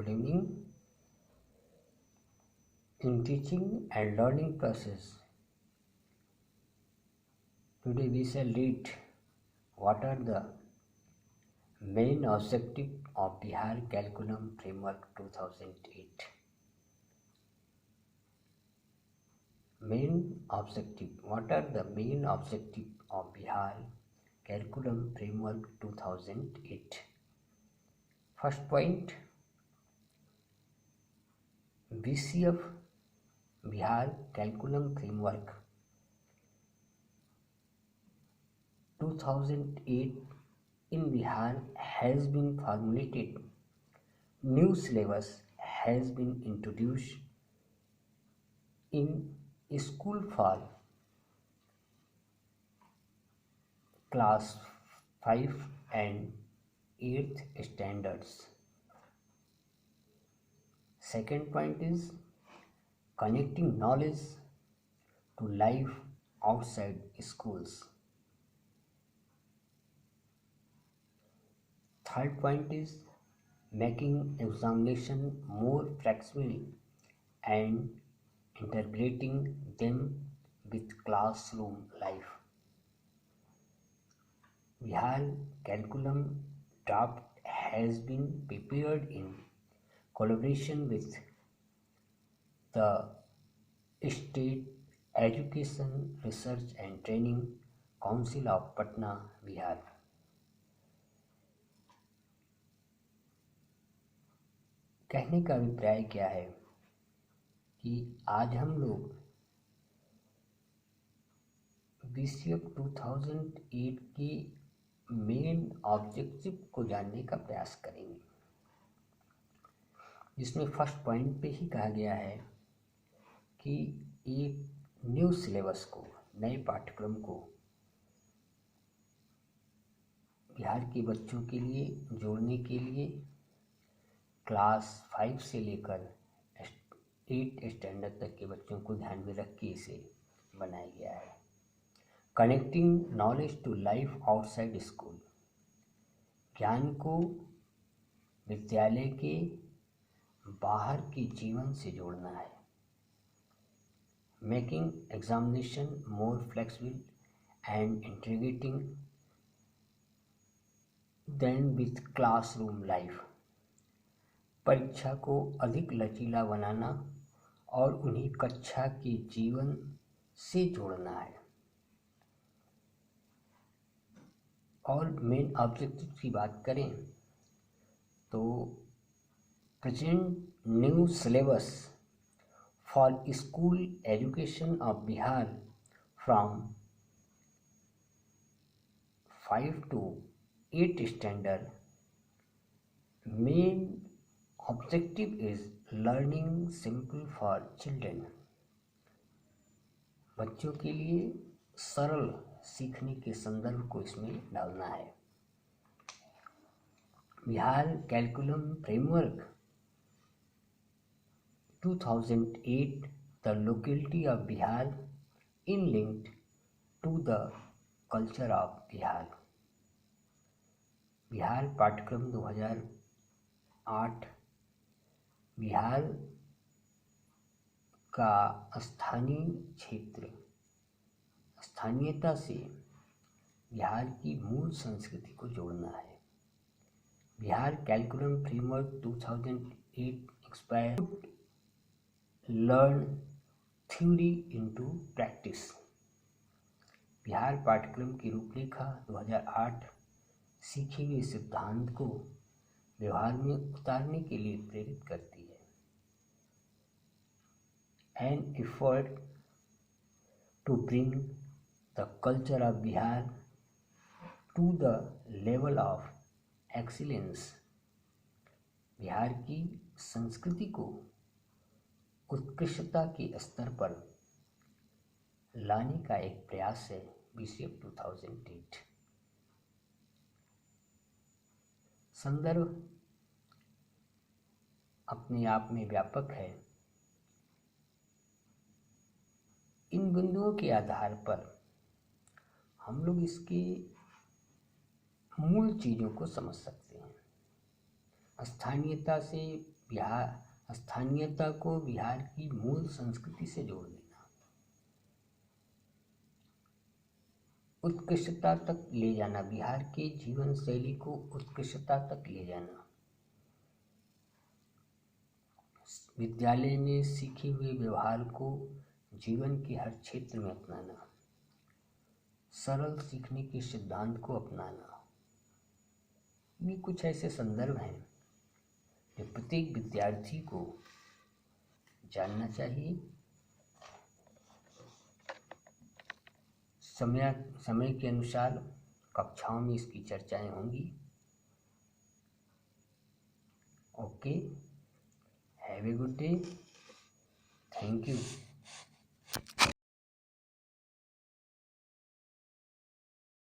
Good evening. In teaching and learning process, today we shall read what are the main objective of Bihar Curriculum Framework 2008. Main objective. What are the main objective of Bihar Curriculum Framework 2008? First point, BCF Bihar Curriculum Framework 2008 in Bihar has been formulated. New syllabus has been introduced in school for class 5 and 8th standards. Second point is connecting knowledge to life outside schools. Third point is making examination more flexible and integrating them with classroom life. Bihar curriculum draft has been prepared in collaboration with the State Education Research and Training Council of Patna, Bihar. कहने का अभिप्राय क्या है कि आज हम लोग BCF 2008 के मेन ऑब्जेक्टिव को जानने का प्रयास करेंगे, जिसमें फर्स्ट पॉइंट पे ही कहा गया है कि एक न्यू सिलेबस को, नए पाठ्यक्रम को बिहार के बच्चों के लिए जोड़ने के लिए क्लास 5 से लेकर 8 स्टैंडर्ड तक के बच्चों को ध्यान में रख के इसे बनाया गया है। Connecting knowledge to life outside school, ज्ञान को विद्यालय के बाहर के जीवन से जोड़ना है। Making examination more flexible and integrating then with classroom life, परीक्षा को अधिक लचीला बनाना और उन्हें कक्षा के जीवन से जोड़ना है। और मेन ऑब्जेक्टिव की बात करें तो present new syllabus for school education of Bihar from 5 to 8 standard. Main objective is learning simple for children. बच्चों के लिए सरल सीखने के संदर्भ को इसमें डालना है। Bihar curriculum framework 2008, the locality of Bihar in linked to the culture of Bihar. Bihar पाठ्यक्रम 2008 बिहार का स्थानीय क्षेत्र, स्थानीयता से बिहार की मूल संस्कृति को जोड़ना है। Bihar curriculum framework 2008 expire learn theory into practice. Bihar पाठ्यक्रम की रूपरेखा 2008 सीखे हुए सिद्धांत को व्यवहार में उतारने के लिए प्रेरित करती है। An effort to bring the culture of Bihar to the level of excellence, Bihar की संस्कृति को उत्कृष्टता के स्तर पर लाने का एक प्रयास है BCF 2008। संदर्भ अपने आप में व्यापक है। इन बिंदुओं के आधार पर हम लोग इसकी मूल चीज़ों को समझ सकते हैं। स्थानीयता से बिहार स्थानीयता को बिहार की मूल संस्कृति से जोड़ देना, उत्कृष्टता तक ले जाना, बिहार के जीवन शैली को उत्कृष्टता तक ले जाना, विद्यालय में सीखे हुए व्यवहार को जीवन के हर क्षेत्र में अपनाना, सरल सीखने के सिद्धांत को अपनाना। ये कुछ ऐसे संदर्भ हैं जो प्रत्येक विद्यार्थी को जानना चाहिए। समय के अनुसार कक्षाओं में इसकी चर्चाएं होंगी। Okay, have a good day, thank you.